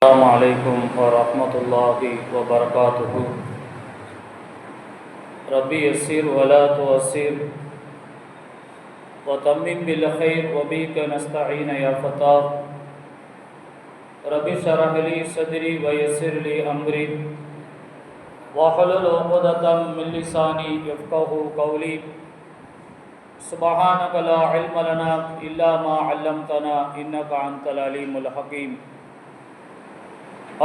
السلام عليكم ورحمة الله وبركاته. ربي يسر ولا تؤسر وتمم بالخير وبك نستعين يا فتاح. ربي اشرح لي صدري ويسر لي أمري واحلل عقدة من لساني يفقهوا قولي. سبحانك لا علم لنا إلا ما علمتنا إنك أنت العليم الحكيم.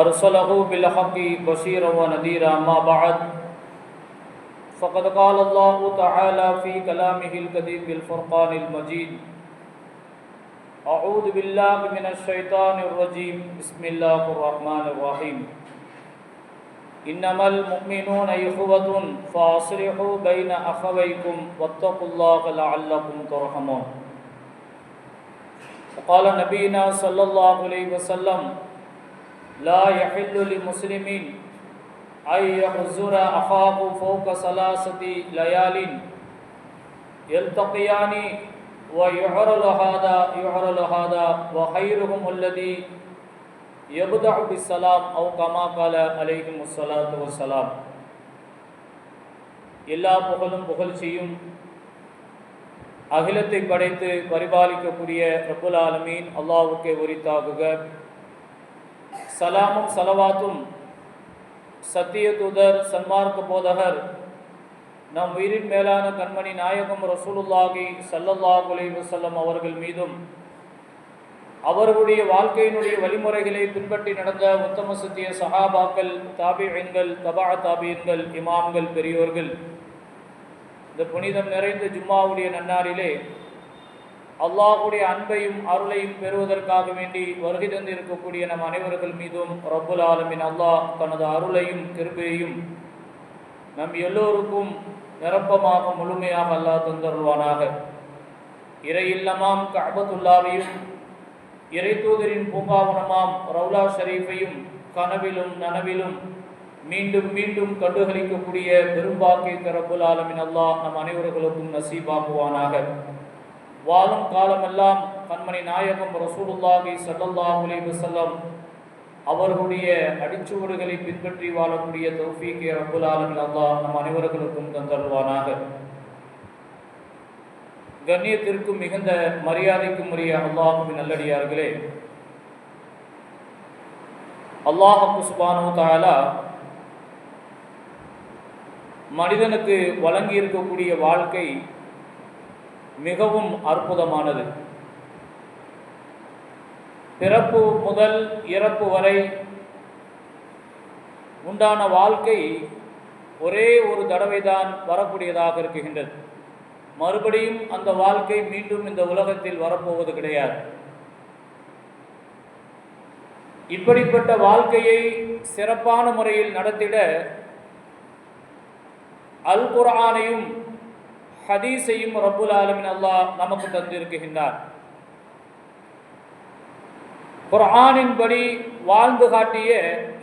أرسله بالحق بشيرا ونذيرا. ما بعد فقد قال الله تعالى في كلامه القديم بالفرقان المجيد: أعوذ بالله من الشيطان الرجيم. بسم الله الرحمن الرحيم. إنما المؤمنون إخوة فأصلحوا بين أخويكم واتقوا الله لعلكم ترحمون. وقال نبينا صلى الله عليه وسلم: لا يحل لمسلم أن يحزر أخاه فوق 3 ليال يلتقيان ويعرل هذا وخيرهم الذي يبدأ بالسلام أو كما قال عليهم الصلاة والسلام. எல்லா புகழும் புகழ்ச்சியும் அகிலத்தை படைத்து பரிபாலிக்கக்கூடிய ரப்புல் ஆலமீன் அல்லாஹ்வுக்கே உரித்தாகுக. சலாமும் சலவாத்தும் சத்திய தூதர் சன்மார்க்க போதகர் நம் உயிரின் மேலான கண்மணி நாயகம் ரசூலுல்லாஹி ஸல்லல்லாஹு அலைஹி வஸல்லம் அவர்கள் மீதும், அவர்களுடைய வாழ்க்கையினுடைய வழிமுறைகளை பின்பற்றி நடந்த உத்தம சத்திய சஹாபாக்கள், தாபிஈன்கள், தபா தாபிஈன்கள், இமாம்கள், பெரியோர்கள், இந்த புனிதம் நிறைந்த ஜும்மாவுடைய நன்னாரிலே அல்லாஹ்வுடைய அன்பையும் அருளையும் பெறுவதற்காக வேண்டி வருகை தந்து இருக்கக்கூடிய நம் அனைவர்கள் மீதும் ரப்புல் ஆலமீன் அல்லாஹ் தனது அருளையும் கிருபையையும் நம் எல்லோருக்கும் நிரப்பமாக முழுமையாக அல்லாஹ் தந்தருள்வானாக. இறை இல்லமாம் கஅபத்துல்லாவையும் இறை தூதரின் பூங்காவனமாம் ரவுலா ஷரீஃபையும் கனவிலும் நனவிலும் மீண்டும் மீண்டும் கண்டுகளிக்கக்கூடிய பெரும்பாக்கிய ரப்புல் ஆலமீன் அல்லாஹ் நம் அனைவர்களுக்கும் நசீபாக்குவானாக. வாழும் காலமெல்லாம் கண்மணி நாயகம் ரசூலுல்லாஹி ஸல்லல்லாஹு அலைஹி வஸல்லம் அவர்களுடைய அடிச்சுவடுகளை பின்பற்றி வாழக்கூடிய தௌஃபீக்கை ரப்புல் ஆலமீன் அல்லாஹ் நம் அனைவர்களுக்கும் தந்தருள்வானாக. கண்ணியத்திற்கும் மிகுந்த மரியாதைக்கும் உரிய அல்லாஹ்வின் நல்லடியார்களே, அல்லாஹ் சுப்ஹானஹு வ தஆலா மனிதனுக்கு வழங்கி இருக்கக்கூடிய வாழ்க்கை மிகவும் அற்புதமானது. பிறப்பு முதல் இறப்பு வரை உண்டான வாழ்க்கை ஒரே ஒரு தடவை தான் வரக்கூடியதாக இருக்கின்றது. மறுபடியும் அந்த வாழ்க்கை மீண்டும் இந்த உலகத்தில் வரப்போவது கிடையாது. இப்படிப்பட்ட வாழ்க்கையை சிறப்பான முறையில் நடத்திட அல் குர்ஆனையும் ஹதீஸையும் ரப்புல் ஆலமீன் அல்லாஹ் நமக்கு தந்திருக்கின்றார். குர்ஆனின்படி வாழ்ந்து காட்டிய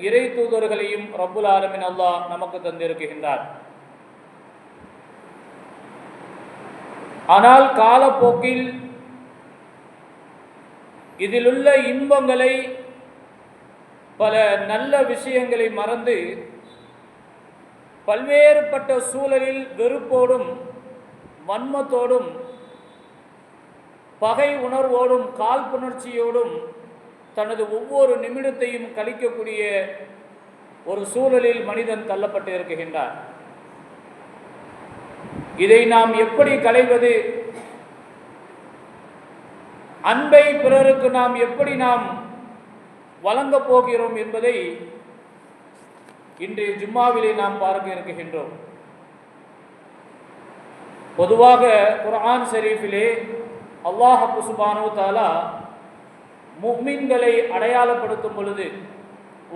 இறை தூதர்களையும் ரப்புல் ஆலமீன் அல்லாஹ் நமக்கு தந்திருக்கின்றார். ஆனால் காலப்போக்கில் இதிலுள்ள இன்பங்களை, பல நல்ல விஷயங்களை மறந்து பல்வேறுபட்ட சூழலில் வெறுப்போடும் வன்மத்தோடும் பகை உணர்வோடும் காழ்ப்புணர்ச்சியோடும் தனது ஒவ்வொரு நிமிடத்தையும் கழிக்கக்கூடிய ஒரு சூழலில் மனிதன் தள்ளப்பட்டு இருக்கின்றார். இதை நாம் எப்படி களைவது, அன்பை பிறருக்கு நாம் எப்படி வழங்கப் போகிறோம் என்பதை இன்றைய ஜும்மாவிலே நாம் பார்க்க இருக்கின்றோம். பொதுவாக குர்ஆன் ஷரீஃபிலே அல்லாஹ் சுப்ஹானஹு வ தஆலா முஃமின்களை அடையாளப்படுத்தும் பொழுது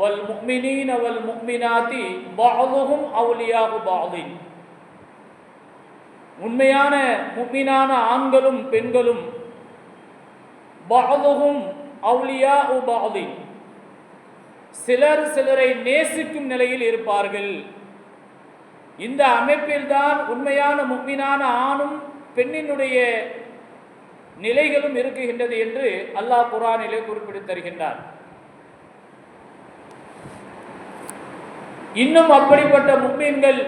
வல் முஃமினீன வல் முஃமினாத்தி பஅதுஹும் அவுலியாஉ பஅதின், உண்மையான முஃமினான ஆண்களும் பெண்களும் பஅதுஹும் அவுலியாஉ பஅதின், சிலர் சிலரை நேசிக்கும் நிலையில் இருப்பார்கள். இந்த அமைப்பில்தான் உண்மையான முஃமினான ஆணும் பெண்ணினுடைய நிலைகளும் இருக்குகின்றது என்று அல்லாஹ் குர்ஆனிலே குறிப்பிட்டு தருகின்றார். இன்னும் அப்படிப்பட்ட முஃமின்கள்,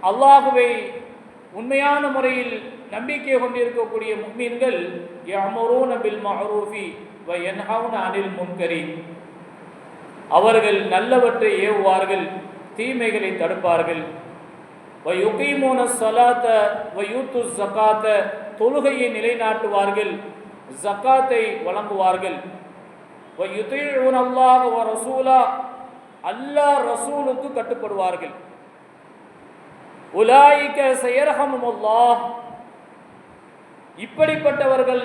அல்லாஹுவை உண்மையான முறையில் நம்பிக்கை கொண்டிருக்கக்கூடிய முஃமின்கள், யஅமுரூன பில் மஅரூஃபி வ யன்ஹவுன அனில் முன்கரி, அவர்கள் நல்லவற்றை ஏவுவார்கள், தீமைகளை தடுப்பார்கள். வ யுகீமூன ஸலாத்த வ யூத்துஸ் ஸகாத்த, தொழுகையை நிலைநாட்டுவார்கள், ஜக்காத்தை வழங்குவார்கள். வ யுதீஊன அல்லாஹ வ ரசூலா, அல்லாஹ் ரசூலுக்கு கட்டுப்படுவார்கள். உலாயிக ஸயர்ஹமுல்லாஹ், இப்படிப்பட்டவர்கள்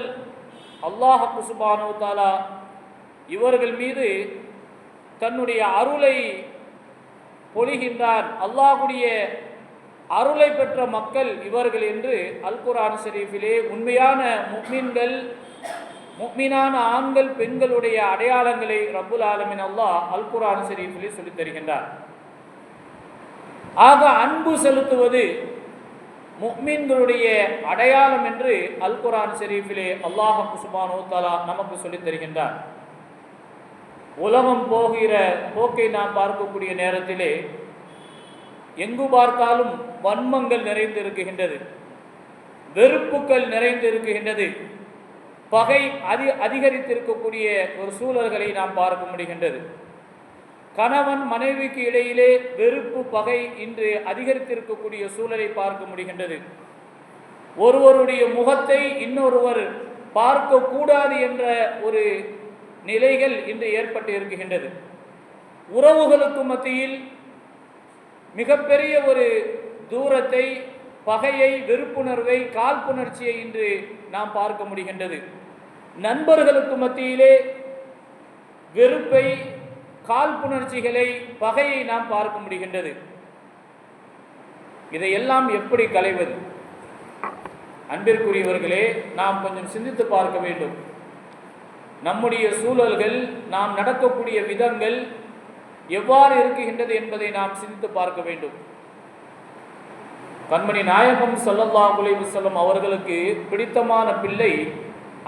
அல்லாஹ் சுப்ஹானஹு வ தஆலா இவர்கள் மீது தன்னுடைய அருளை பொழிகின்றான். அல்லாஹ்வுடைய அருளை பெற்ற மக்கள் இவர்கள் என்று அல் குர்ஆன் ஷரீஃபிலே உண்மையான முஃமின்கள், முஃமினான ஆண்கள் பெண்களுடைய அடையாளங்களை ரப்புல் ஆலமீன் அல்லாஹ் அல் குர்ஆன் ஷரீஃபிலே சொல்லித் தருகின்றார். ஆக அன்பு செலுத்துவது முஃமின்களுடைய அடையாளம் என்று அல் குர்ஆன் ஷரீஃபிலே அல்லாஹ் சுப்ஹானஹு வ தஆலா நமக்கு சொல்லித் தருகின்றார். உலகம் போகிற போக்கை நாம் பார்க்கக்கூடிய நேரத்திலே எங்கு பார்த்தாலும் வன்மங்கள் நிறைந்திருக்கின்றது, வெறுப்புகள் நிறைந்திருக்கின்றது, பகை அதிகரித்திருக்கக்கூடிய ஒரு சூழல்களை நாம் பார்க்க முடிகின்றது. கணவன் மனைவிக்கு இடையிலே வெறுப்பு பகை இன்று அதிகரித்திருக்கக்கூடிய சூழலை பார்க்க முடிகின்றது. ஒருவருடைய முகத்தை இன்னொருவர் பார்க்கக்கூடாது என்ற ஒரு நிலைகள் இன்று ஏற்பட்டு இருக்கின்றது. உறவுகளுக்கு மத்தியில் மிகப்பெரிய ஒரு தூரத்தை, பகையை, வெறுப்புணர்வை, காழ்ப்புணர்ச்சியை இன்று நாம் பார்க்க முடிகின்றது. நண்பர்களுக்கு மத்தியிலே வெறுப்பை, காழ்ப்புணர்ச்சிகளை, பகையை நாம் பார்க்க முடிகின்றது. இதையெல்லாம் எப்படி களைவது? அன்பிற்குரியவர்களே, நாம் கொஞ்சம் சிந்தித்து பார்க்க வேண்டும். நம்முடைய சூழல்கள், நாம் நடக்கக்கூடிய விதங்கள் எவ்வாறு இருக்குகின்றது என்பதை நாம் சிந்தித்து பார்க்க வேண்டும். கண்மணி நாயகம் ஸல்லல்லாஹு அலைஹி வஸல்லம் அவர்களுக்கு பிடித்தமான பிள்ளை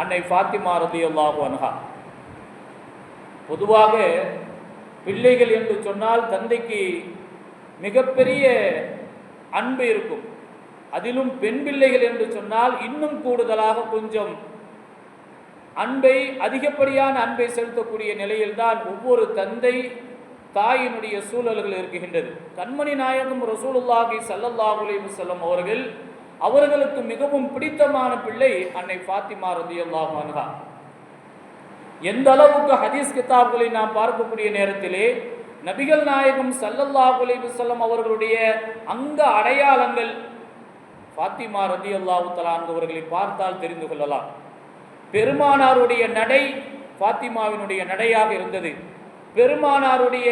அன்னை ஃபாத்திமா ரலியல்லாஹு அன்ஹா. பொதுவாக பிள்ளைகள் என்று சொன்னால் தந்தைக்கு மிகப்பெரிய அன்பு இருக்கும். அதிலும் பெண் பிள்ளைகள் என்று சொன்னால் இன்னும் கூடுதலாக கொஞ்சம் அன்பை, அதிகப்படியான அன்பை செலுத்தக்கூடிய நிலையில்தான் ஒவ்வொரு தந்தை தாயினுடைய சூழல்கள் இருக்குகின்றது. கண்மணி நாயகம் ரசூலுல்லாஹி ஸல்லல்லாஹு அலைஹி வஸல்லம் அவர்களுக்கு மிகவும் பிடித்தமான பிள்ளை அன்னை ஃபாத்திமா ரலியல்லாஹு அன்ஹா. எந்த அளவுக்கு ஹதீஸ் கிதாப்களை நாம் பார்க்கக்கூடிய நேரத்திலே நபிகள் நாயகம் ஸல்லல்லாஹு அலைஹி வஸல்லம் அவர்களுடைய அங்க அடையாளங்கள் ஃபாத்திமா ரலியல்லாஹு தஆலா அவர்களை பார்த்தால் தெரிந்து கொள்ளலாம். பெருமானாருடைய நடை ஃபாத்திமாவினுடைய நடையாக இருந்தது. பெருமானாருடைய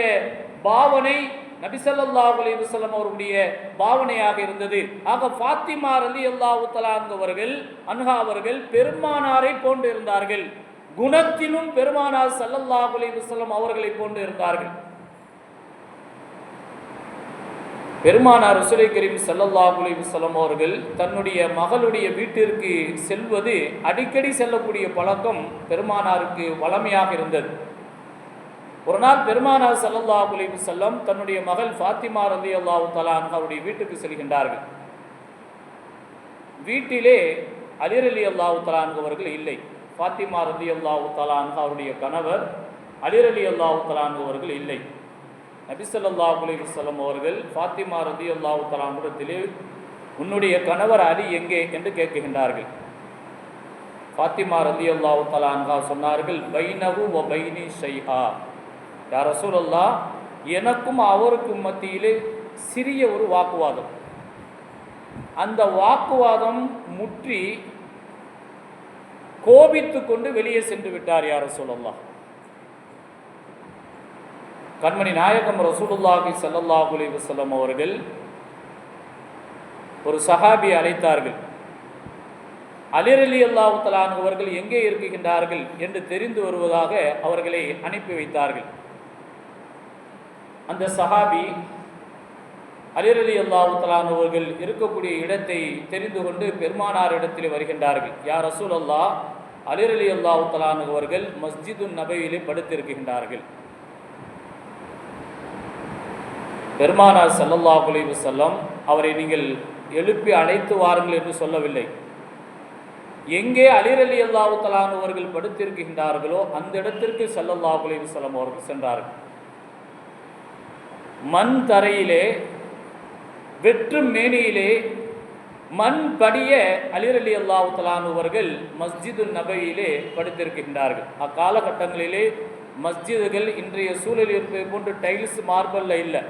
பாவனை நபி ஸல்லல்லாஹு அலைஹி வஸல்லம் அவருடைய பாவனையாக இருந்தது. ஆக ஃபாத்திமா ரலியல்லாஹு தஆலா அன்ஹா அவர்கள் பெருமானாரை போன்று இருந்தார்கள். குணத்திலும் பெருமானார் ஸல்லல்லாஹு அலைஹி வஸல்லம் அவர்களை போன்று இருந்தார்கள். பெருமானார் ரசூலை கரீம் ஸல்லல்லாஹு அலைஹி வஸல்லம் அவர்கள் தன்னுடைய மகளுடைய வீட்டிற்கு செல்வது, அடிக்கடி செல்லக்கூடிய பழக்கம் பெருமானாருக்கு வளமையாக இருந்தது. ஒரு நாள் பெருமானார் ஸல்லல்லாஹு அலைஹி வஸல்லம் தன்னுடைய மகள் ஃபாத்திமா ரலியல்லாஹு தஆலா அன்ஹாவுடைய வீட்டுக்கு செல்கின்றார்கள். வீட்டிலே அலி ரலியல்லாஹு தஆலா அவர்கள் இல்லை. ஃபாத்திமா ரலியல்லாஹு தஆலா அன்ஹாவுடைய கணவர் அலி ரலியல்லாஹு தஆலா அவர்கள் இல்லை. நபி ஸல்லல்லாஹு அலைஹி வஸல்லம் அவர்கள் ஃபாத்திமா ரலியல்லாஹு தஆலா இடத்திலே உன்னுடைய கணவர் அலி எங்கே என்று கேட்கின்றார்கள். ஃபாத்திமா ரலியல்லாஹு தஆலா அன்ஹா சொன்னார்கள், பைனஹு வ பைனி ஷைஆ, யா ரசூலல்லாஹ், எனக்கும் அவருக்கும் மத்தியிலே சிறிய ஒரு வாக்குவாதம். அந்த வாக்குவாதம் முற்றி கோபித்து கொண்டு வெளியே சென்று விட்டார் யா ரசூலல்லாஹ். கண்மணி நாயகம் ரசூலுல்லாஹி ஸல்லல்லாஹு அலைஹி வஸல்லம் அவர்கள் ஒரு சஹாபியை அழைத்தார்கள். அலி ரலியல்லாஹு தஆலா அவர்கள் எங்கே இருக்கின்றார்கள் என்று தெரிந்து வருவதாக அவர்களை அனுப்பி வைத்தார்கள். அந்த சஹாபி அலி ரலியல்லாஹு தஆலா அவர்கள் இருக்கக்கூடிய இடத்தை தெரிந்து கொண்டு பெருமானார் இடத்தில் வருகின்றார்கள். யா ரசூலல்லாஹ், அலி ரலியல்லாஹு தஆலா அவர்கள் மஸ்ஜிதுன் நபவியிலே படுத்திருக்கின்றார்கள். பெருமானார் ஸல்லல்லாஹு அலைஹி வஸல்லம் அவரை நீங்கள் எழுப்பி அழைத்து வாருங்கள் என்று சொல்லவில்லை. எங்கே அலி ரலியல்லாஹு தஆலா அன்ஹு அவர்கள் படுத்திருக்கின்றார்களோ அந்த இடத்திற்கு ஸல்லல்லாஹு அலைஹி வஸல்லம் அவர்கள் சென்றார்கள். மண் தரையிலே வெற்றும் மேனியிலே மண் படிய அலி ரலியல்லாஹு தஆலா அன்ஹு அவர்கள் மஸ்ஜிதுன் நபவியிலே படுத்திருக்கின்றார்கள். அக்காலகட்டங்களிலே மஸ்ஜிதுகள் இன்றைய சூழலில் இருப்பதை போன்று டைல்ஸ் மார்பல்ல இல்லை,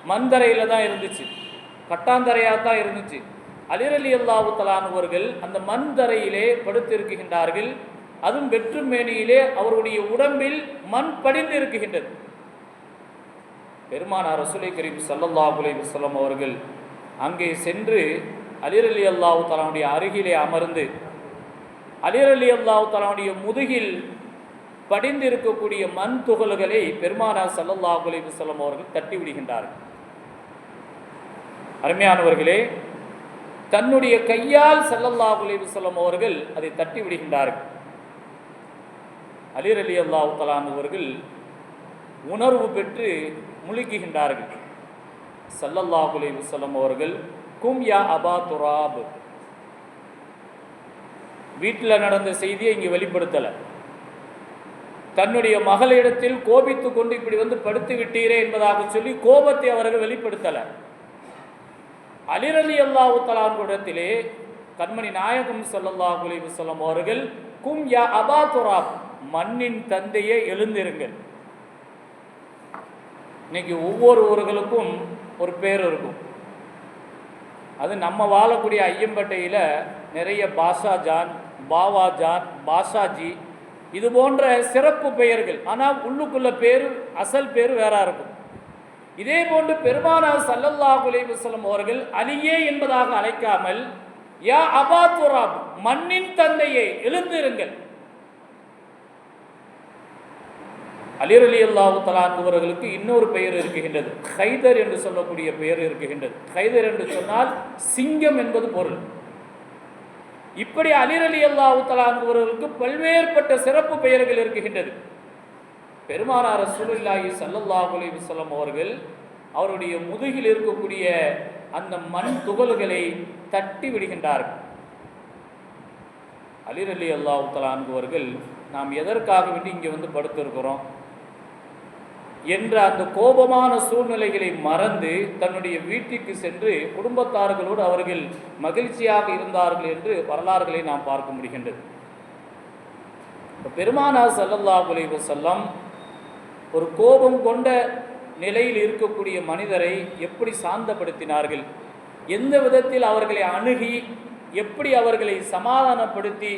மண்தரையில் தான் இருந்துச்சு, கட்டாந்தரையாக தான் இருந்துச்சு. அலி ரலியல்லாஹு தஆலா அன்ஹு அவர்கள் அந்த மண் தரையிலே படுத்திருக்கின்றார்கள். அதுவும் வெற்றும் மேனியிலே அவருடைய உடம்பில் மண் படிந்து இருக்குகின்றது. பெருமானார் ரசூலை கரீம் ஸல்லல்லாஹு அலைஹி வஸல்லம் அவர்கள் அங்கே சென்று அலி ரலியல்லாஹு தஆலாவுடைய அருகிலே அமர்ந்து அலி ரலியல்லாஹு தஆலாவுடைய முதுகில் படிந்து இருக்கக்கூடிய மண் துகள்களை பெருமானார் ஸல்லல்லாஹு அலைஹி வஸல்லம் அவர்கள் தட்டி விடுகின்றார்கள். அருமையானவர்களே, தன்னுடைய கையால் ஸல்லல்லாஹு அலைஹி வஸல்லம் அவர்கள் அதை தட்டி விடுகின்றார்கள். அலி ரலியல்லாஹு தஆலா அவர்கள் உணர்வு பெற்று முழுகுகின்றார்கள். ஸல்லல்லாஹு அலைஹி வஸல்லம் அவர்கள் கும் யா அபா துராப், வீட்டில் நடந்த செய்தியை இங்கே வெளிப்படுத்தலை. தன்னுடைய மகளிடத்தில் கோபித்து கொண்டு இப்படி வந்து படுத்து விட்டீரே என்பதாக சொல்லி கோபத்தை அவர்கள் வெளிப்படுத்தலை. அலி ரலியல்லாஹு தஆலா இடத்திலே கண்மணி நாயகம் ஸல்லல்லாஹு அலைஹி வஸல்லம் அவர்கள் கும் யா அபா துராப், மண்ணின் தந்தையே எழுந்திருங்கள். இன்னைக்கு ஒவ்வொரு ஊர்களுக்கும் ஒரு பேர் இருக்கும். அது நம்ம வாழக்கூடிய ஐயம்பட்டையில் நிறைய பாஷா ஜான், பாவா ஜான், பாஷாஜி, இது போன்ற சிறப்பு பெயர்கள். ஆனால் உள்ளுக்குள்ள பேர், அசல் பேர் வேற இருக்கும். இதே போன்று பெருமானார் ஸல்லல்லாஹு அலைஹி வஸல்லம் அவர்கள் அலியே என்பதாக அழைக்காமல் யா அபா துராப், மண்ணின் தந்தையே எழுந்திருங்கள். அலி ரலியல்லாஹு தஆலா அவர்களுக்கு இன்னொரு பெயர் இருக்குகின்றது, ஹைதர் என்று சொல்லக்கூடிய பெயர் இருக்குகின்றது. ஹைதர் என்று சொன்னால் சிங்கம் என்பது பொருள். இப்படி அலி ரலியல்லாஹு தஆலா அவர்களுக்கு பல்வேறுபட்ட சிறப்பு பெயர்கள் இருக்குகின்றது. பெருமானார் ரசூலுல்லாஹி ஸல்லல்லாஹு அலைஹி வஸல்லம் அவர்கள் அவருடைய முதுகில் இருக்கக்கூடிய அந்த மண் துகள்களை தட்டி விடுகின்றார்கள். அலி ரலியல்லாஹு தஆலா அவர்கள் நாம் எதற்காக வேண்டி இங்கே வந்து படுத்திருக்கிறோம் என்ற அந்த கோபமான சூழ்நிலைகளை மறந்து தன்னுடைய வீட்டுக்கு சென்று குடும்பத்தார்களோடு அவர்கள் மகிழ்ச்சியாக இருந்தார்கள் என்று வரலாறுகளை நாம் பார்க்க முடிகின்றது. பெருமானார் ஸல்லல்லாஹு அலைஹி வஸல்லம் ஒரு கோபம் கொண்ட நிலையில் இருக்கக்கூடிய மனிதரை எப்படி சாந்தப்படுத்தினார்கள், எந்த விதத்தில் அவர்களை அணுகி எப்படி அவர்களை சமாதானப்படுத்தி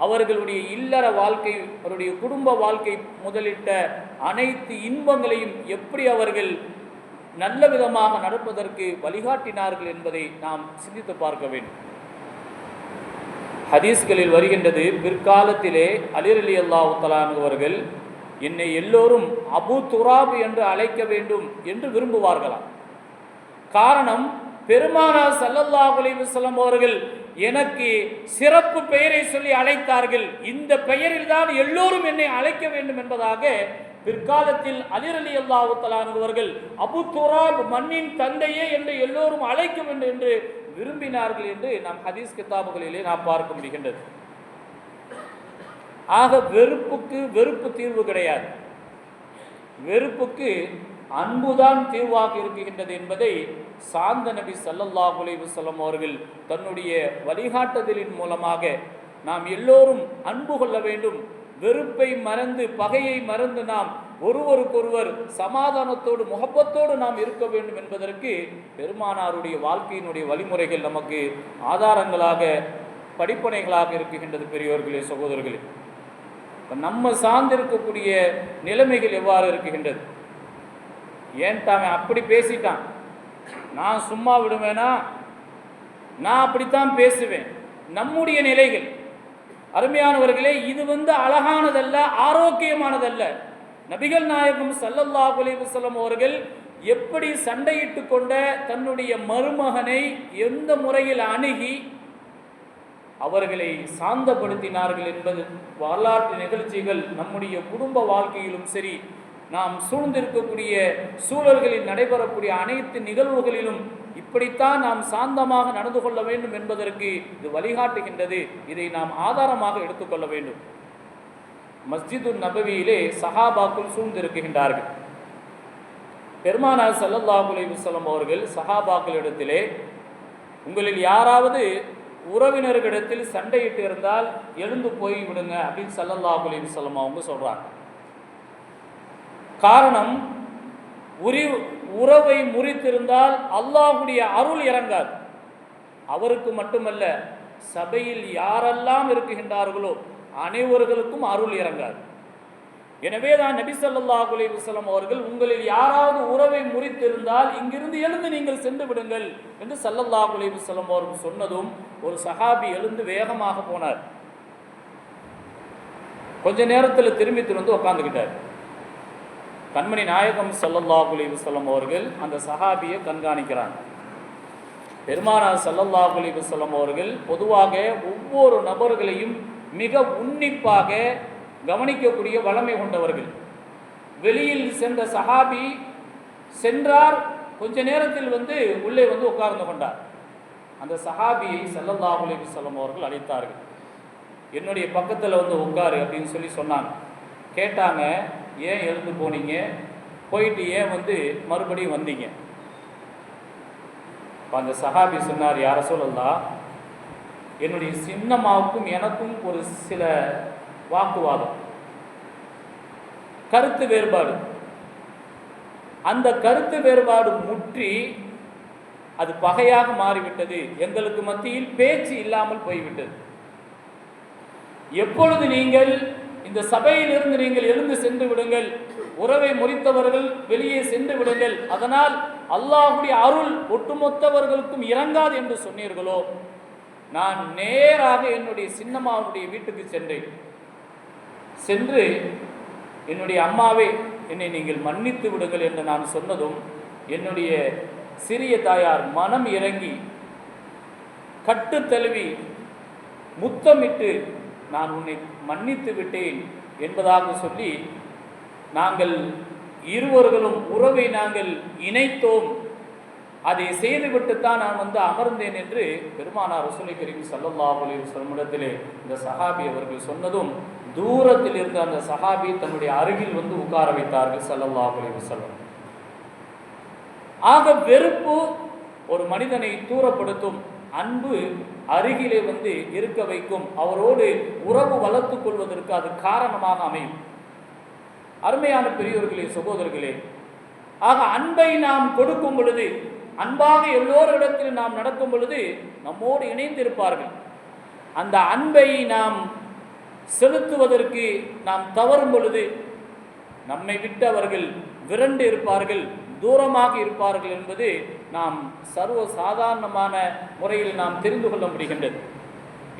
அவர்களுடைய இல்லற வாழ்க்கை, அவருடைய குடும்ப வாழ்க்கை முதலிட்ட அனைத்து இன்பங்களையும் எப்படி அவர்கள் நல்ல விதமாக நடப்பதற்கு வழிகாட்டினார்கள் என்பதை நாம் சிந்தித்து பார்க்க வேண்டும். ஹதீஸ்களில் வருகின்றது, பிற்காலத்திலே அலி ரலியல்லாஹு தஆலா அவர்கள் என்னை எல்லோரும் அபு துராப் என்று அழைக்க வேண்டும் என்று விரும்புவார்களாம். காரணம், பெருமானார் ஸல்லல்லாஹு அலைஹி வஸல்லம் அவர்கள் எனக்கு சிறப்பு பெயரை சொல்லி அழைத்தார்கள், இந்த பெயரில் தான் எல்லோரும் என்னை அழைக்க வேண்டும் என்பதாக பிற்காலத்தில் அலி ரலியல்லாஹு தஆலா அவர்கள் அபு துராப், மண்ணின் தந்தையே என்று எல்லோரும் அழைக்க வேண்டும் என்று விரும்பினார்கள் என்று நாம் ஹதீஸ் கிதாபுகளிலே நாம் பார்க்க முடிகின்றது. ஆக வெறுப்புக்கு வெறுப்பு தீர்வு கிடையாது, வெறுப்புக்கு அன்புதான் தீர்வாக இருக்குகின்றது என்பதை சாந்த நபி ஸல்லல்லாஹு அலைஹி வஸல்லம் அவர்கள் தன்னுடைய வழிகாட்டுதலின் மூலமாக நாம் எல்லோரும் அன்பு கொள்ள வேண்டும், வெறுப்பை மறந்து பகையை மறந்து நாம் ஒருவருக்கொருவர் சமாதானத்தோடு முகப்பத்தோடு நாம் இருக்க வேண்டும் என்பதற்கு பெருமானாருடைய வாழ்க்கையினுடைய வழிமுறைகள் நமக்கு ஆதாரங்களாக படிப்பனைகளாக இருக்குகின்றது. பெரியோர்களே, சகோதரர்களே, நம்ம சார்ந்திருக்கக்கூடிய நிலைமைகள் எவ்வாறு இருக்குகின்றது? ஏன்ட்டாமே அப்படி பேசிட்டான், நான் சும்மா விடுவேனா? நான் அப்படித்தான் பேசுவேன். நம்முடைய நிலைகள் அருமையானவர்களே, இது அழகானதல்ல, ஆரோக்கியமானதல்ல. நபிகள் நாயகம் ஸல்லல்லாஹு அலைஹி வஸல்லம் அவர்கள் எப்படி சண்டையிட்டு கொண்ட தன்னுடைய மருமகனை எந்த முறையில் அணுகி அவர்களை சாந்தப்படுத்தினார்கள் என்பது வரலாற்று நிகழ்ச்சிகள் நம்முடைய குடும்ப வாழ்க்கையிலும் சரி, நாம் சூழ்ந்திருக்கக்கூடிய சூழல்களில் நடைபெறக்கூடிய அனைத்து நிகழ்வுகளிலும் இப்படித்தான் நாம் சாந்தமாக நடந்து கொள்ள வேண்டும் என்பதற்கு இது வழிகாட்டுகின்றது. இதை நாம் ஆதாரமாக எடுத்துக்கொள்ள வேண்டும். மஸ்ஜிது நபவியிலே சஹாபாக்கள் சூழ்ந்திருக்கின்றார்கள். பெருமானார் ஸல்லல்லாஹு அலைஹி வஸல்லம் அவர்கள் சஹாபாக்களிடத்திலே, உங்களில் யாராவது உறவினர்களிடத்தில் சண்டையிட்டு இருந்தால் எழுந்து போய் விடுங்க அப்படின்னு ஸல்லல்லாஹு அலைஹி வஸல்லம் அவங்க சொல்றாங்க. காரணம், உறவை முறித்திருந்தால் அல்லாஹ்வுடைய அருள் இறங்காது. அவருக்கு மட்டுமல்ல, சபையில் யாரெல்லாம் இருக்குகின்றார்களோ அனைவர்களுக்கும் அருள் இறங்காது. எனவே தான் நபி ஸல்லல்லாஹு அலைஹி வஸல்லம் அவர்கள், உங்களில் யாராவது உறவை முறித்திருந்தால் இங்கிருந்து எழுந்து நீங்கள் சென்று விடுங்கள் என்று ஸல்லல்லாஹு அலைஹி வஸல்லம் அவர்கள் சொன்னதும் ஒரு சஹாபி எழுந்து வேகமாக போனார். கொஞ்ச நேரத்தில் திரும்பி உட்கார்ந்துக்கிட்டார். கண்மணி நாயகம் ஸல்லல்லாஹு அலைஹி வஸல்லம் அவர்கள் அந்த சஹாபியை கண்காணிக்கிறாங்க. பெருமானார் ஸல்லல்லாஹு அலைஹி வஸல்லம் அவர்கள் பொதுவாக ஒவ்வொரு நபர்களையும் மிக உன்னிப்பாக கவனிக்கக்கூடிய வளமை கொண்டவர்கள். வெளியில் சென்ற சஹாபி சென்றார், கொஞ்ச நேரத்தில் உள்ளே உட்கார்ந்து கொண்டார். அந்த சஹாபியை ஸல்லல்லாஹு அலைஹி வஸல்லம் அவர்கள் அழைத்தார்கள். என்னுடைய பக்கத்தில் உட்காரு அப்படின்னு சொல்லி சொன்னாங்க. கேட்டாங்க, ஏன் எழுந்து போனீங்க, போயிட்டு ஏன் மறுபடியும் வந்தீங்க? அந்த சஹாபி சொன்னார், யா ரசூலல்லாஹ், என்னுடைய சின்னம்மாவுக்கும் எனக்கும் ஒரு சில வாக்குவாதம், கருத்து வேறுபாடு. அந்த கருத்து வேறுபாடு முற்றி அது பகையாக மாறிவிட்டது. எங்களுக்கு மத்தியில் பேச்சு இல்லாமல் போய்விட்டது. எப்பொழுது நீங்கள் இந்த சபையிலிருந்து நீங்கள் எழுந்து சென்று விடுங்கள், உறவை முறித்தவர்கள் வெளியே சென்று விடுங்கள், அதனால் அல்லாஹ்வுடைய அருள் ஒட்டுமொத்தவர்களுக்கும் இறங்காது என்று சொன்னீர்களோ, நான் நேராக என்னுடைய சின்னம்மாவுடைய வீட்டுக்கு சென்றேன். சென்று, என்னுடைய அம்மாவே, என்னை நீங்கள் மன்னித்து விடுங்கள் என்று நான் சொன்னதும் என்னுடைய சிறிய தாயார் மனம் இறங்கி கட்டு தழுவி முத்தமிட்டு, நான் உன்னை மன்னித்து விட்டேன் என்பதாக சொல்லி, நாங்கள் இருவர்களும் உறவை நாங்கள் இணைத்தோம், அதை செய்துவிட்டுத்தான் நான் அமர்ந்தேன் என்று பெருமானார் ரசூலுல்லாஹி கரீம் ஸல்லல்லாஹு அலைஹி வஸல்லம் இடத்திலே இந்த சஹாபி அவர்கள் சொன்னதும், தூரத்தில் இருந்த அந்த சஹாபி தன்னுடைய அருகில் உட்கார வைத்தார்கள் ஸல்லல்லாஹு அலைஹி வஸல்லம். ஆக வெறுப்பு ஒரு மனிதனை தூரப்படுத்தும், அன்பு அருகிலே இருக்க வைக்கும், அவரோடு உறவு வளர்த்து கொள்வதற்கு அது காரணமாக அமையும். அருமையான பெரியோர்களே, சகோதரர்களே, ஆக அன்பை நாம் கொடுக்கும் பொழுது, அன்பாக எல்லோரிடத்தில் நாம் நடக்கும் பொழுது நம்மோடு இணைந்திருப்பார்கள். அந்த அன்பை நாம் செலுத்துவதற்கு நாம் தவறும் பொழுது நம்மை விட்டு அவர்கள் விரண்டு இருப்பார்கள், தூரமாக இருப்பார்கள் என்பது நாம் சர்வ சாதாரணமான முறையில் நாம் தெரிந்து கொள்ள முடிகின்றது.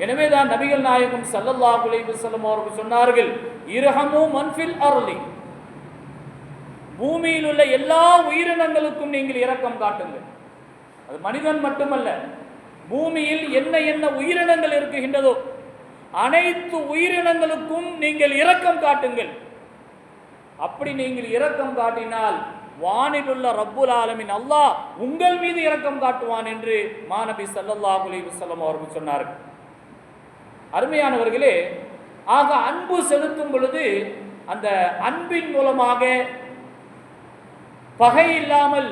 எனவே தான் நபிகள் நாயகம் ஸல்லல்லாஹு அலைஹி வஸல்லம் அவர்கள் சொன்னார்கள், இர்ஹமு மன் ஃபில் அர்லி, பூமியில் உள்ள எல்லா உயிரினங்களுக்கும் நீங்கள் இரக்கம் காட்டுங்கள். அது மனிதன் மட்டுமல்ல, பூமியில் என்ன என்ன உயிரினங்கள் இருக்குகின்றதோ அனைத்து உயிரினங்களுக்கும் நீங்கள் இரக்கம் காட்டுங்கள். அப்படி நீங்கள் இரக்கம் காட்டினால் வானில் உள்ள ரப்புல் ஆலமீன் அல்லாஹ் உங்கள் மீது இரக்கம் காட்டுவான் என்று மாநபி ஸல்லல்லாஹு அலைஹி வஸல்லம் அவர்கள் சொன்னார்கள். அருமையானவர்களே, ஆக அன்பு செலுத்தும் பொழுது அந்த அன்பின் மூலமாக பகை இல்லாமல்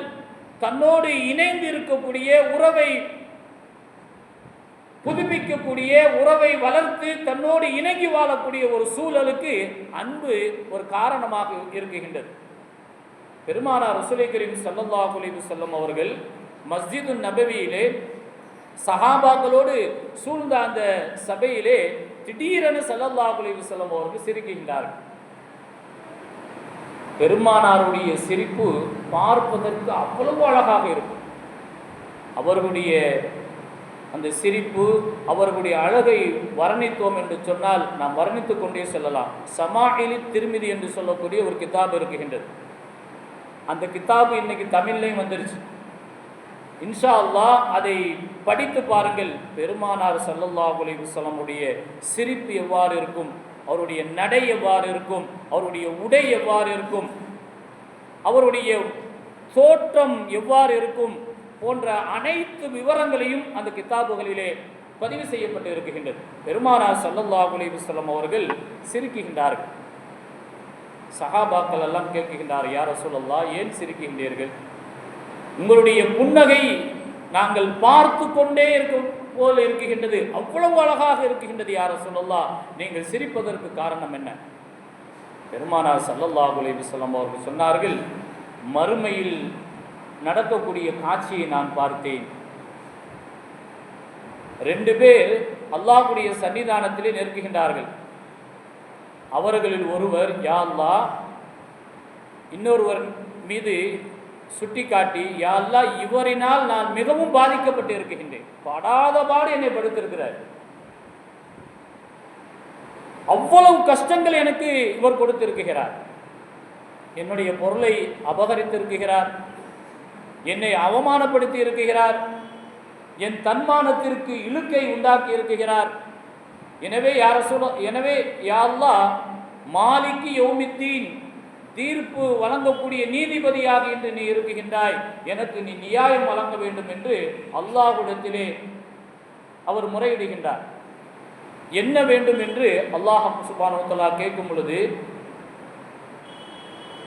தன்னோடு இணைந்து இருக்கக்கூடிய உறவை புதுப்பிக்கக்கூடிய, உறவை வளர்த்து தன்னோடு இணங்கி வாழக்கூடிய ஒரு சூழலுக்கு அன்பு ஒரு காரணமாக இருக்குகின்றது. பெருமானார் ரசூலுல்லாஹி கரீம் ஸல்லல்லாஹு அலைஹி வஸல்லம் அவர்கள் மஸ்ஜிது நபவியிலே சஹாபாக்களோடு சூழ்ந்த அந்த சபையிலே திடீரென ஸல்லல்லாஹு அலைஹி வஸல்லம் அவர்கள் சிரிக்கின்றார்கள். பெருமானாருடைய சிரிப்பு பார்ப்பதற்கு அவ்வளவு அழகாக இருக்கும். அவர்களுடைய அந்த சிரிப்பு, அவர்களுடைய அழகை வர்ணித்தோம் என்று சொன்னால் நாம் வர்ணித்து கொண்டே செல்லலாம். ஷமாஇலி திர்மிதி என்று சொல்லக்கூடிய ஒரு கிதாப் இருக்குகின்றது. அந்த கிதாபு இன்னைக்கு தமிழ்லையும் வந்துருச்சு. இன்ஷா அல்லாஹ் அதை படித்து பாருங்கள். பெருமானார் ஸல்லல்லாஹு அலைஹி வஸல்லம் உடைய சிரிப்பு எவ்வாறு இருக்கும், அவருடைய நடை எவ்வாறு இருக்கும், அவருடைய உடை எவ்வாறு இருக்கும், அவருடைய தோற்றம் எவ்வாறு இருக்கும் போன்ற அனைத்து விவரங்களையும் அந்த கிதாபுகளிலே பதிவு செய்யப்பட்டு இருக்கின்றது. பெருமானார் ஸல்லல்லாஹு அலைஹி வஸல்லம் அவர்கள் சிரிக்குகின்றார்கள். சஹாபாக்கள் எல்லாம் கேட்கின்றார், யா ரசூலல்லாஹ், ஏன் சிரிக்கின்றீர்கள்? உங்களுடைய புன்னகை நாங்கள் பார்த்து கொண்டே இருக்கும் போல் இருக்குகின்றது, அவ்வளவு அழகாக இருக்குகின்றது யா ரசூலல்லாஹ், நீங்கள் சிரிப்பதற்கு காரணம் என்ன? பெருமானார் ஸல்லல்லாஹு அலைஹி வஸல்லம் அவர்கள் சொன்னார்கள், மறுமையில் நடக்கக்கூடிய காட்சியை நான் பார்த்தேன். 2 பேர் அல்லாஹ்வுடைய சன்னிதானத்திலே நிற்கின்றார்கள். அவர்களில் ஒருவர் யா அல்லாஹ், இன்னொருவர் மீது சுட்டிக்காட்டி, யா அல்லாஹ், இவரினால் நான் மிகவும் பாதிக்கப்பட்டு இருக்கின்றேன், படாத பாடு என்னை படுத்திருக்கிறார், அவ்வளவு கஷ்டங்கள் எனக்கு இவர் கொடுத்திருக்கிறார், என்னுடைய பொருளை அபகரித்திருக்கிறார், என்னை அவமானப்படுத்தி இருக்கிறார், என் தன்மானத்திற்கு இழுக்கை உண்டாக்கி இருக்கிறார். எனவே யா அல்லாஹ், மாலிகி யௌமித்தீன், தீர்ப்பு வழங்கக்கூடிய நீதிபதியாக இன்று நீ இருக்குகின்றாய், எனக்கு நீ நியாயம் வழங்க வேண்டும் என்று அல்லாஹ்விடத்திலே அவர் முறையிடுகின்றார். என்ன வேண்டும் என்று அல்லாஹ் சுப்ஹானஹு வ தஆலா கேட்கும் பொழுது,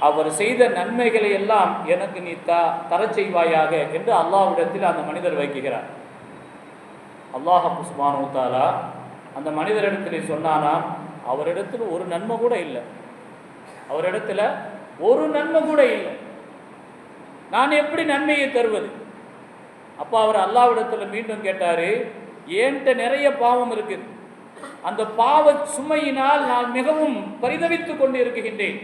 அவர் செய்த நன்மைகளை எல்லாம் எனக்கு நீ தரச் செய்வாயாக என்று அல்லாஹ்விடத்தில் அந்த மனிதர் வைக்கிறார். அல்லாஹ் சுப்ஹானஹு வ தஆலா அந்த மனிதரிடத்திலே சொன்னானாம், அவரிடத்தில் ஒரு நன்மை கூட இல்லை, அவரிடத்துல ஒரு நன்மை கூட இல்லை, நான் எப்படி நன்மையை தருவது? அப்போ அவர் அல்லாஹ்விடத்தில் மீண்டும் கேட்டாரு, ஏன்ட்ட நிறைய பாவம் இருக்குது, அந்த பாவ சுமையினால் நான் மிகவும் பரிதவித்து கொண்டு இருக்கின்றேன்,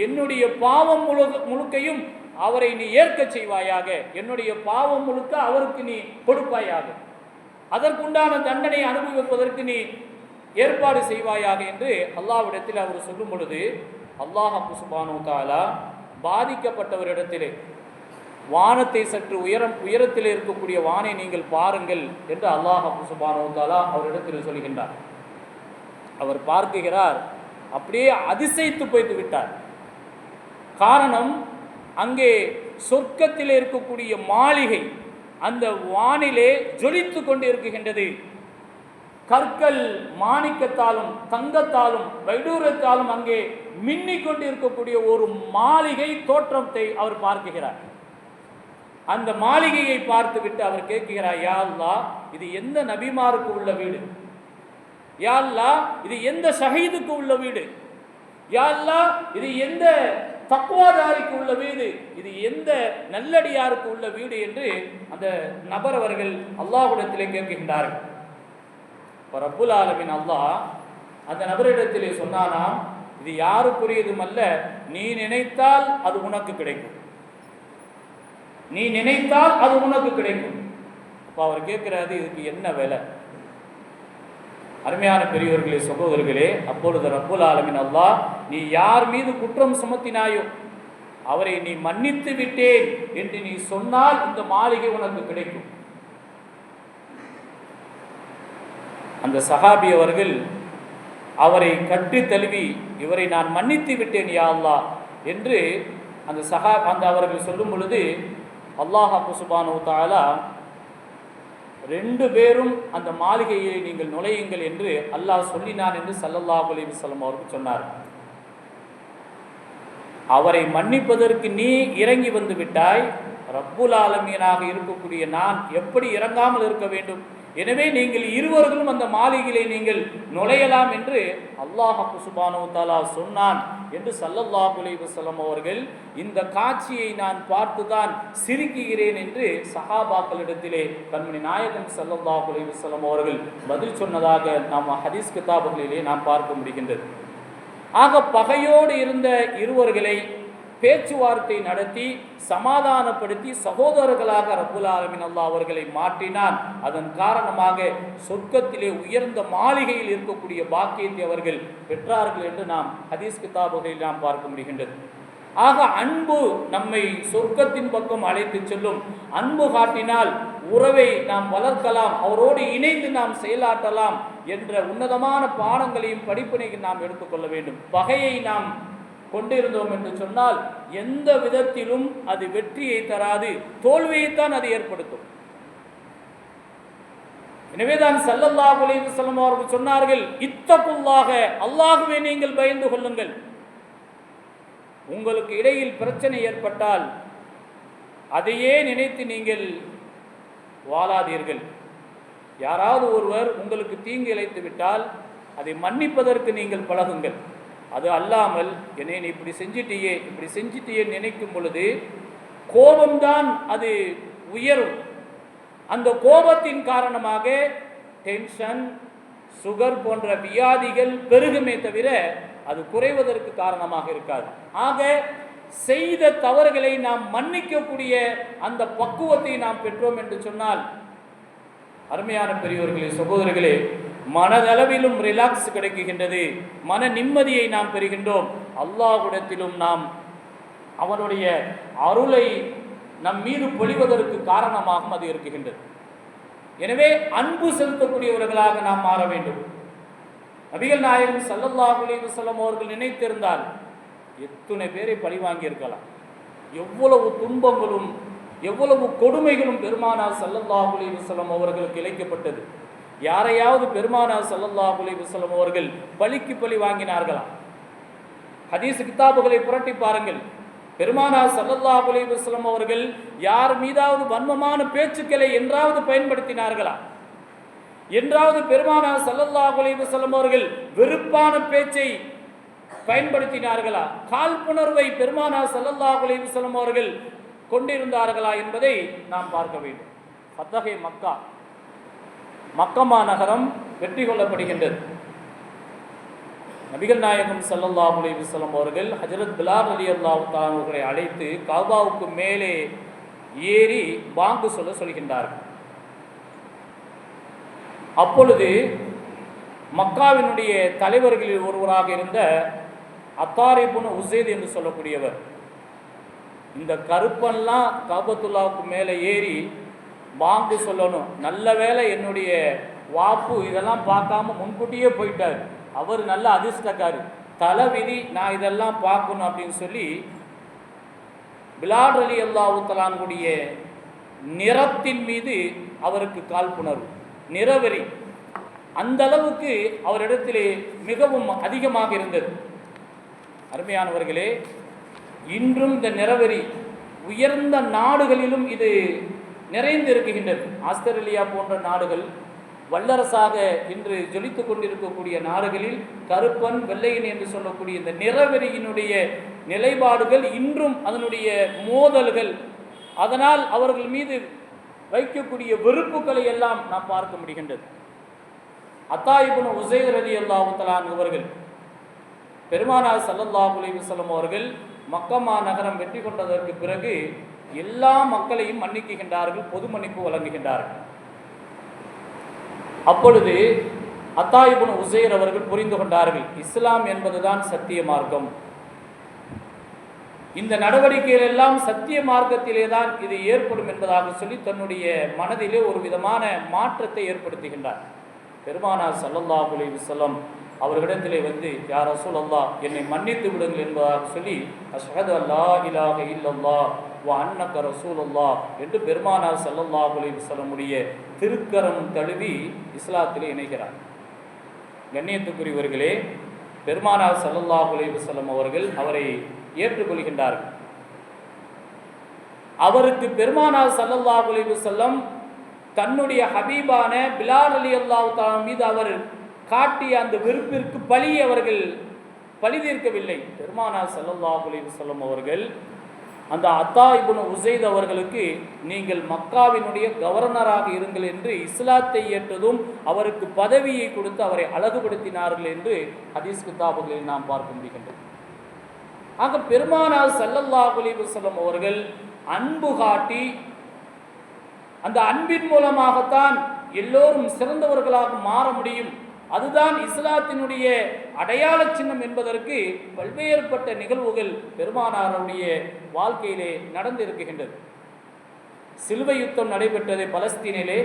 என்னுடைய பாவம் முழுக்கையும் அவரை நீ ஏற்க செய்வாயாக, என்னுடைய பாவம் முழுக்க அவருக்கு நீ கொடுப்பாயாக, அதற்குண்டான தண்டனை அனுபவிப்பதற்கு நீ ஏற்பாடு செய்வாயாக என்று அல்லாஹ்விடத்தில் அவர் சொல்லும் பொழுது, அல்லாஹ் சுப்ஹானஹு வ தஆலா பாதிக்கப்பட்டவரிடத்திலே, வானத்தை சற்று உயரத்தில் இருக்கக்கூடிய வானை நீங்கள் பாருங்கள் என்று அல்லாஹ் சுப்ஹானஹு வ தஆலா அவரிடத்தில் சொல்கின்றார். அவர் பார்க்கிறார், அப்படியே அதிசயித்து போய்த்து விட்டார். காரணம், அங்கே சொர்க்கத்தில் இருக்கக்கூடிய மாளிகை அந்த வானிலே ஜொலித்து கொண்டு இருக்குகின்றது. கற்கள் மாணிக்கத்தாலும் தங்கத்தாலும் வைடூரத்தாலும் அங்கே மின்னிக் கொண்டு இருக்கக்கூடிய ஒரு மாளிகை தோற்றத்தை அவர் பார்க்கிறார். அந்த மாளிகையை பார்த்துவிட்டு அவர் கேட்கிறார், யா அல்லாஹ், இது எந்த நபிமாருக்கு உள்ள வீடு? யா அல்லாஹ், இது எந்த ஷஹீதுக்கு உள்ள வீடு? யா அல்லாஹ், இது எந்த தக்வாதாரிக்கு உள்ள வீடு? இது எந்த நல்லடியாருக்கு உள்ள வீடு என்று அந்த நபர் அவர்கள் அல்லாஹ்விடத்திலே கேட்கின்றார்கள். ரப்புல் ஆலமீன் அல்லாஹ் அந்த நபரிடத்திலே சொன்னானாம், இது யாருக்குரியதும் அல்ல, நீ நினைத்தால் அது உனக்கு கிடைக்கும், நீ நினைத்தால் அது உனக்கு கிடைக்கும். அப்போ அவர் கேட்கிறாரு, இதுக்கு என்ன வேலை? அருமையான பெரியவர்களே, சகோதரர்களே, அப்பொழுது ரப்புல் ஆலமீன் அல்லாஹ், நீ யார் மீது குற்றம் சுமத்தினாயோ அவரை நீ மன்னித்து விட்டேன் என்று நீ சொன்னால் இந்த மாளிகை உனக்கு கிடைக்கும். அந்த சஹாபி அவர்கள் அவரை கட்டி தழுவி, இவரை நான் மன்னித்து விட்டேன் யா அல்லாஹ் என்று அந்த அவர்கள் சொல்லும் பொழுது, அல்லாஹ் சுப்ஹானஹு வ தஆலா 2 பேரும் அந்த மாளிகையை நீங்கள் நுழையுங்கள் என்று அல்லாஹ் சொல்லினான் என்று ஸல்லல்லாஹு அலைஹி வஸல்லம் அவர்கள் சொன்னார். அவரை மன்னிப்பதற்கு நீ இறங்கி வந்து விட்டாய், ரப்புல் ஆலமீனாக இருக்கக்கூடிய நான் எப்படி இறங்காமல் இருக்க வேண்டும்? எனவே நீங்கள் இருவர்களும் அந்த மாளிகையிலே நீங்கள் நுழையலாம் என்று அல்லாஹ் சுப்ஹானஹு வ தஆலா சொன்னான் என்று ஸல்லல்லாஹு அலைஹி வஸல்லம் அவர்கள், இந்த காட்சியை நான் பார்த்துதான் சிரிக்கிறேன் என்று சஹாபாக்களிடத்திலே கண்மணி நாயகம் ஸல்லல்லாஹு அலைஹி வஸல்லம் அவர்கள் பதில் சொன்னதாக நாம் ஹதீஸ் கிதாபுகளிலே நாம் பார்க்க முடிகின்றது. ஆக பகையோடு இருந்த இருவர்களை பேச்சுவார்த்தை நடத்தி சமாதானப்படுத்தி சகோதரர்களாக ரப்புல் ஆலமீன் அல்லாஹ் அவர்களை மாற்றினான். அதன் காரணமாக சொர்க்கத்திலே உயர்ந்த மாளிகையில் இருக்கக்கூடிய பாக்கியத்தை அவர்கள் பெற்றார்கள் என்று நாம் ஹதீஸ் கிதாபுகளில் நாம் பார்க்க முடிகின்றது. ஆக அன்பு நம்மை சொர்க்கத்தின் பக்கம் அழைத்து செல்லும். அன்பு காட்டினால் உறவை நாம் வளர்க்கலாம், அவரோடு இணைந்து நாம் செயலாற்றலாம் என்ற உன்னதமான பாடங்களையும் படிப்பினையும் நாம் எடுத்துக்கொள்ள வேண்டும். பகையை நாம் கொண்டிருந்தோம் என்று சொன்னால் எந்த விதத்திலும் அது வெற்றியை தராது, தோல்வியைத்தான் அது ஏற்படுத்தும். எனவேதான் ஸல்லல்லாஹு அலைஹி வஸல்லம் அவர்கள் சொன்னார்கள், இத்தகுல்லாஹ, அல்லாஹ்வை நீங்கள் பயந்து கொள்ளுங்கள். உங்களுக்கு இடையில் பிரச்சனை ஏற்பட்டால் அதையே நினைத்து நீங்கள் வாழாதீர்கள். யாராவது ஒருவர் உங்களுக்கு தீங்கு இழைத்து விட்டால் அதை மன்னிப்பதற்கு நீங்கள் பழகுங்கள். அது அல்லாமல் என்னை நீ இப்படி செஞ்சிட்டியே நினைக்கும் பொழுது கோபம்தான் அது உயரும். அந்த கோபத்தின் காரணமாக டென்ஷன், சுகர் போன்ற வியாதிகள் பெருகுமே தவிர அது குறைவதற்கு காரணமாக இருக்காது. ஆக செய்த தவறுகளை நாம் மன்னிக்கக்கூடிய அந்த பக்குவத்தை நாம் பெற்றோம் என்று சொன்னால், அருமையான பெரியோர்களே, சகோதரர்களே, மனதளவிலும் ரிலாக்ஸ் கிடைக்குகின்றது, மன நிம்மதியை நாம் பெறுகின்றோம். அல்லாஹ்விடத்திலும் நாம் அவனுடைய அருளை நம் மீது பொழிவதற்கு காரணமாகவும் அது இருக்குகின்றது. எனவே அன்பு செலுத்தக்கூடியவர்களாக நாம் மாற வேண்டும். நபிகள் நாயகம் ஸல்லல்லாஹு அலைஹி வஸல்லம் அவர்கள் நினைத்திருந்தால் எத்தனை பேரை பழி வாங்கியிருக்கலாம். எவ்வளவு துன்பங்களும் எவ்வளவு கொடுமைகளும் பெருமானார் ஸல்லல்லாஹு அலைஹி வஸல்லம் அவர்களுக்கு இழைக்கப்பட்டது. யாரையாவது பெருமானார் ஸல்லல்லாஹு அலைஹி வஸல்லம் அவர்கள் பழிக்கு பழி வாங்கினார்களா? ஹதீஸ் கிதாபுகளை புரட்டி பாருங்கள். பெருமானார் ஸல்லல்லாஹு அலைஹி வஸல்லம் அவர்கள் யார் மீதாவது வன்மமான பேச்சுக்களை என்றாவது பயன்படுத்தினார்களா? என்றாவது பெருமானார் ஸல்லல்லாஹு அலைஹி வஸல்லம் அவர்கள் வெறுப்பான பேச்சை பயன்படுத்தினார்களா? காழ்ப்புணர்வை பெருமானார் ஸல்லல்லாஹு அலைஹி வஸல்லம் அவர்கள் கொண்டிருந்தார்களா என்பதை நாம் பார்க்க வேண்டும். ஃபத்ஹே மக்கமா நகரம் வெற்றி கொள்ளப்படுகின்றது. நபிகள் நாயகம் ஸல்லல்லாஹு அலைஹி வஸல்லம் அவர்கள் ஹஜ்ரத் பிலால் ரலியல்லாஹு தஆலா அவர்களை அழைத்து கஅபாவுக்கு மேலே ஏறி பாங்கு சொல்கின்றார்கள். அப்பொழுது மக்காவினுடைய தலைவர்களில் ஒருவராக இருந்த அத்தார் இப்னு உஸைத் என்று சொல்லக்கூடியவர், இந்த கருப்பன்லாம் காபத்துல்லாவுக்கு மேலே ஏறி பாங்கு சொல்லணும், நல்ல வேளை என்னுடைய வாப்பு இதெல்லாம் பார்க்காம முன்கூட்டியே போயிட்டார், அவர் நல்ல அதிர்ஷ்டக்காரு, தலை விதி, நான் இதெல்லாம் பார்க்கணும் அப்படின்னு சொல்லி பிலால் ரலியல்லாஹு தஆலாவுடைய நிறத்தின் மீது அவருக்கு காழ்ப்புணர்வு, நிறவெறி அந்த அளவுக்கு அவரிடத்திலே மிகவும் அதிகமாக இருந்தது. அருமையானவர்களே, இன்றும் இந்த நிறவெறி உயர்ந்த நாடுகளிலும் இது நிறைந்து இருக்குகின்றது. ஆஸ்திரேலியா போன்ற நாடுகள், வல்லரசாக இன்று ஜொலித்து கொண்டிருக்கக்கூடிய நாடுகளில் கருப்பன் வெள்ளையன் என்று சொல்லக்கூடிய இந்த நிறவெறியினுடைய நிலைப்பாடுகள் இன்றும் அதனுடைய மோதல்கள், அதனால் அவர்கள் மீது வைக்கக்கூடிய வெறுப்புகளை எல்லாம் நாம் பார்க்க முடிகின்றது. அத்தா இப்னு உஸைத் ரலியல்லாஹு தஆலா அவர்கள் பெருமானார் ஸல்லல்லாஹு அலைஹி வஸல்லம் அவர்கள் மக்கமா நகரம் வெற்றி கொண்டதற்கு பிறகு எல்லா மக்களையும் மன்னிக்குகின்றார்கள், பொது மன்னிப்பு வழங்குகின்றார்கள். அப்பொழுது அத்தா இப்னு உஸைத் அவர்கள் புரிந்து கொண்டார்கள், இஸ்லாம் என்பதுதான் சத்திய மார்க்கம், இந்த நடவடிக்கைகள் எல்லாம் சத்திய மார்க்கத்திலே தான் இது ஏற்படும் என்பதாக சொல்லி தன்னுடைய மனதிலே ஒரு விதமான மாற்றத்தை ஏற்படுத்துகின்றார். பெருமானார் ஸல்லல்லாஹு அலைஹி வஸல்லம் அவர்களிடத்திலே வந்து, யா ரசூலல்லாஹ், என்னை மன்னித்து விடுங்கள் என்பதாக சொல்லி அஷ்ஹது அல்லா இலாஹ இல்லல்லாஹ் வ அன்னக ரசூலுல்லாஹ் என்று பெருமானார் ஸல்லல்லாஹு அலைஹி வஸல்லமுடைய திருக்கரம் தழுவி இஸ்லாத்திலே இணைகிறார். கண்ணியத்துக்குரியவர்களே, பெருமானார் ஸல்லல்லாஹு அலைஹி வஸல்லம் அவர்கள் அவரை ஏற்றுக்கொள்கின்றார்கள். அவருக்கு பெருமானார் ஸல்லல்லாஹு அலைஹி வஸல்லம் தன்னுடைய ஹபீபான பிலால் ரலியல்லாஹு தஆலா மீது அவர் காட்டிய அந்த வெறுப்பிற்கு அவர்கள் பழி தீர்க்கவில்லை. பெருமானார் ஸல்லல்லாஹு அலைஹி வஸல்லம் அவர்கள் அந்த அத்தா இப்னு உஸைத் அவர்களுக்கு, நீங்கள் மக்காவினுடைய கவர்னராக இருங்கள் என்று இஸ்லாத்தை ஏற்றதும் அவருக்கு பதவியை கொடுத்து அவரை அழகுபடுத்தினார்கள் என்று ஹதீஸ் கிதாபுகளில் நாம் பார்க்க முடிகின்றது. ஆக பெருமானார் ஸல்லல்லாஹு அலைஹி வஸல்லம் அவர்கள் அன்பு காட்டி, அந்த அன்பின் மூலமாகத்தான் எல்லோரும் சிறந்தவர்களாக மாற முடியும், அதுதான் இஸ்லாத்தினுடைய அடையாள சின்னம் என்பதற்கு பல்வேறுபட்ட நிகழ்வுகள் பெருமானாருடைய வாழ்க்கையிலே நடந்திருக்கின்றது. சிலுவை யுத்தம் நடைபெற்றது பலஸ்தீனிலே.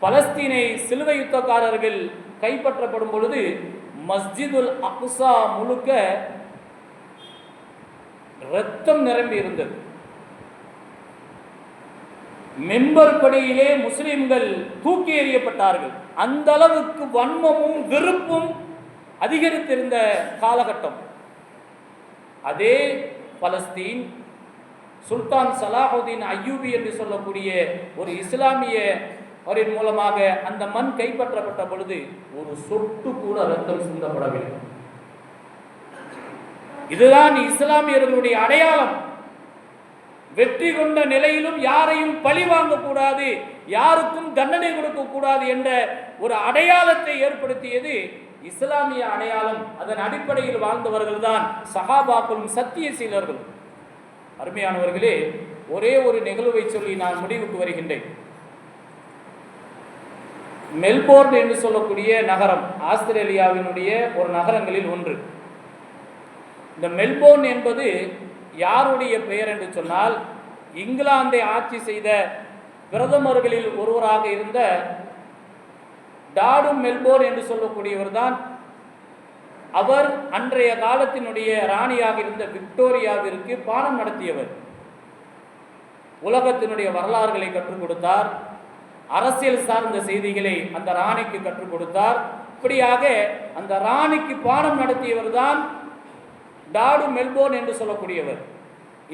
பலஸ்தீனை சிலுவை யுத்தக்காரர்கள் கைப்பற்றப்படும் பொழுது மஸ்ஜிதுல் அக்ஸா முழுக்க இரத்தம் நிரம்பி இருந்தது. மெம்பர் படியிலே முஸ்லிம்கள் தூக்கி எறியப்பட்டார்கள். அந்த அளவுக்கு வன்மமும் வெறுப்பும் அதிகரித்திருந்த காலகட்டம். அதே பலஸ்தீன் சுல்தான் சலாஹுதீன் அய்யூபி என்று சொல்லக்கூடிய ஒரு இஸ்லாமிய அவரின் மூலமாக அந்த மண் கைப்பற்றப்பட்ட பொழுது ஒரு சொட்டு கூட ரத்தம் சிந்தப்படவில்லை. இதுதான் இஸ்லாமியர்களுடைய அடையாளம். வெற்றி கொண்ட நிலையிலும் யாரையும் பழி வாங்கக்கூடாது, யாருக்கும் தண்டனை கொடுக்க கூடாது என்ற ஒரு அடையாளத்தை ஏற்படுத்தியது இஸ்லாமிய அடையாளம். அதன் அடிப்படையில் வாழ்ந்தவர்கள் தான் சஹாபாக்களும் சத்தியசீலர்கள். அருமையானவர்களே, ஒரே ஒரு நிகழ்வை சொல்லி நான் முடிவுக்கு வருகின்றேன். மெல்போர்ன் என்று சொல்லக்கூடிய நகரம் ஆஸ்திரேலியாவினுடைய ஒரு நகரங்களில் ஒன்று. இந்த மெல்போர்ன் என்பது யாருடைய பெயர் என்று சொன்னால், இங்கிலாந்தை ஆட்சி செய்த பிரதமர்களில் ஒருவராக இருந்த டாடும் மெல்போர்ன் என்று சொல்லக்கூடியவர் தான். அவர் அன்றைய காலத்தினுடைய ராணியாக இருந்த விக்டோரியாவிற்கு பாடம் நடத்தியவர். உலகத்தினுடைய வரலாறுகளை கற்றுக் கொடுத்தார், அரசியல் சார்ந்த செய்திகளை அந்த ராணிக்கு கற்றுக் கொடுத்தார். இப்படியாக அந்த ராணிக்கு பாடம் நடத்தியவர் தான் டாடு மெல்போர்ன் என்று சொல்லக்கூடியவர்.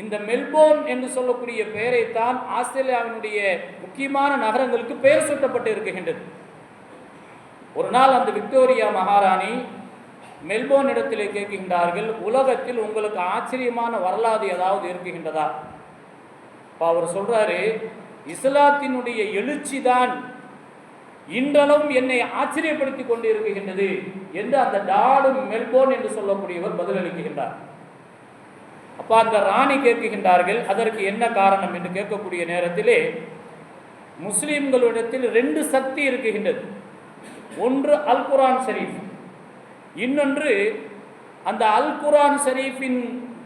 இந்த மெல்போர்ன் என்று சொல்லக்கூடிய பெயரைத்தான் ஆஸ்திரேலியாவினுடைய முக்கியமான நகரங்களுக்கு பெயர் சூட்டப்பட்டு இருக்கின்றது. ஒரு நாள் அந்த விக்டோரியா மகாராணி மெல்போர்ன் இடத்திலே கேட்கின்றார்கள், உலகத்தில் உங்களுக்கு ஆச்சரியமான வரலாறு ஏதாவது இருக்குகின்றதா? அவர் சொல்றாரு, இஸ்லாத்தினுடைய எழுச்சி தான் இன்றளவும் என்னை ஆச்சரியப்படுத்தி கொண்டு இருக்குகின்றது என்று அந்த டாடு மெல்போர்ன் என்று சொல்லக்கூடியவர் பதிலளிக்கின்றார். அப்ப அந்த ராணி கேட்கின்றார்கள், அதற்கு என்ன காரணம் என்று கேட்கக்கூடிய நேரத்திலே முஸ்லிம்களிடத்தில் 2 சக்தி இருக்குகின்றது. ஒன்று அல் குர்ஆன் ஷரீஃப், இன்னொன்று அந்த அல் குர்ஆன் ஷரீஃபின்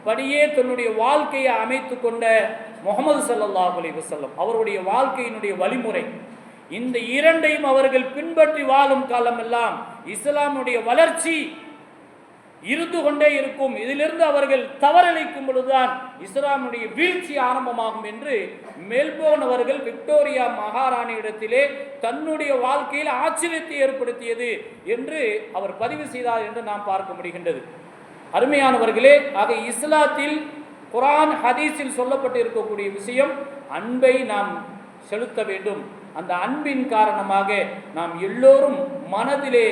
படியே தன்னுடைய வாழ்க்கையை அமைத்து கொண்ட முஹம்மது ஸல்லல்லாஹு அலைஹி வஸல்லம் அவருடைய வாழ்க்கையினுடைய வழிமுறை. இந்த இரண்டையும் அவர்கள் பின்பற்றி வாழும் காலமெல்லாம் இஸ்லாமுடைய வளர்ச்சி இருந்து கொண்டே இருக்கும். இதிலிருந்து அவர்கள் தவறளிக்கும் பொழுதுதான் இஸ்லாமுடைய வீழ்ச்சி ஆரம்பமாகும் என்று மெல்போர்ன் அவர்கள் விக்டோரியா மகாராணியிடத்திலே தன்னுடைய வாழ்க்கையில் ஆச்சரியத்தை ஏற்படுத்தியது என்று அவர் பதிவு செய்தார் என்று நாம் பார்க்க முடிகின்றது. அருமையானவர்களே, ஆக இஸ்லாத்தில் குர்ஆன் ஹதீஸில் சொல்லப்பட்டு இருக்கக்கூடிய விஷயம், அன்பை நாம் செலுத்த வேண்டும். அந்த அன்பின் காரணமாக நாம் எல்லோரும் மனதிலே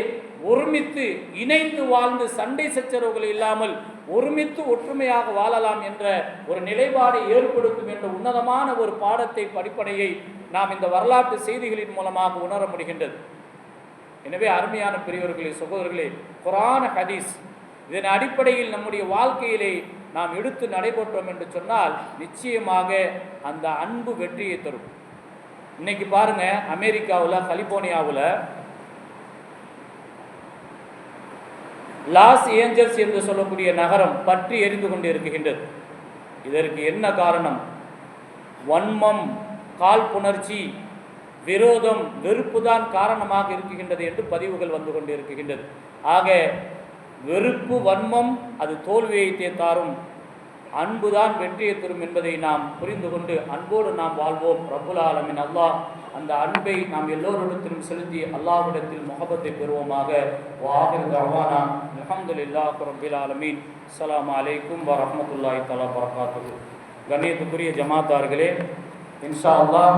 ஒருமித்து இணைந்து வாழ்ந்து சண்டை சச்சரவுகள் இல்லாமல் ஒருமித்து ஒற்றுமையாக வாழலாம் என்ற ஒரு நிலைப்பாடை ஏற்படுத்தும் என்ற உன்னதமான ஒரு பாடத்தை படிப்பனையை நாம் இந்த வரலாற்று செய்திகளின் மூலமாக உணர முடிகின்றது. எனவே அருமையான பெரியவர்களே, சகோதரர்களே, குர்ஆன் ஹதீஸ் இதன் அடிப்படையில் நம்முடைய வாழ்க்கையிலே நாம் எடுத்து நடைபெற்றோம் என்று சொன்னால் நிச்சயமாக அந்த அன்பு வெற்றியை தரும். இன்னைக்கு பாருங்க, அமெரிக்காவில் கலிபோர்னியாவில் லாஸ் ஏஞ்சல்ஸ் என்று சொல்லக்கூடிய நகரம் பற்றி எரிந்து கொண்டு இருக்கின்றது. இதற்கு என்ன காரணம்? வன்மம், காழ்ப்புணர்ச்சி, விரோதம், வெறுப்பு தான் காரணமாக இருக்கின்றது என்று பதிவுகள் வந்து கொண்டு இருக்கின்றது. ஆக வெறுப்பு, வன்மம் அது தோல்வியை தாரும், அன்புதான் வெற்றியை தரும் என்பதை நாம் புரிந்து கொண்டு அன்போடு நாம் வாழ்வோம். ரப்புல் ஆலமீன் அல்லாஹ் அந்த அன்பை நாம் எல்லோரிடத்திலும் செலுத்தி அல்லாஹ்விடத்தில் முஹப்பத்தை பெறுவோமாக. வாஹிரு தஅவானா அல்ஹம்துலில்லாஹி ரப்பில் ஆலமீன். அஸ்ஸலாமு அலைக்கும் வரஹ்மத்துல்லாஹி தஆலா வபரகாத்துஹு. கண்ணியத்துக்குரிய ஜமாத்தார்களே, இன்ஷா அல்லாஹ்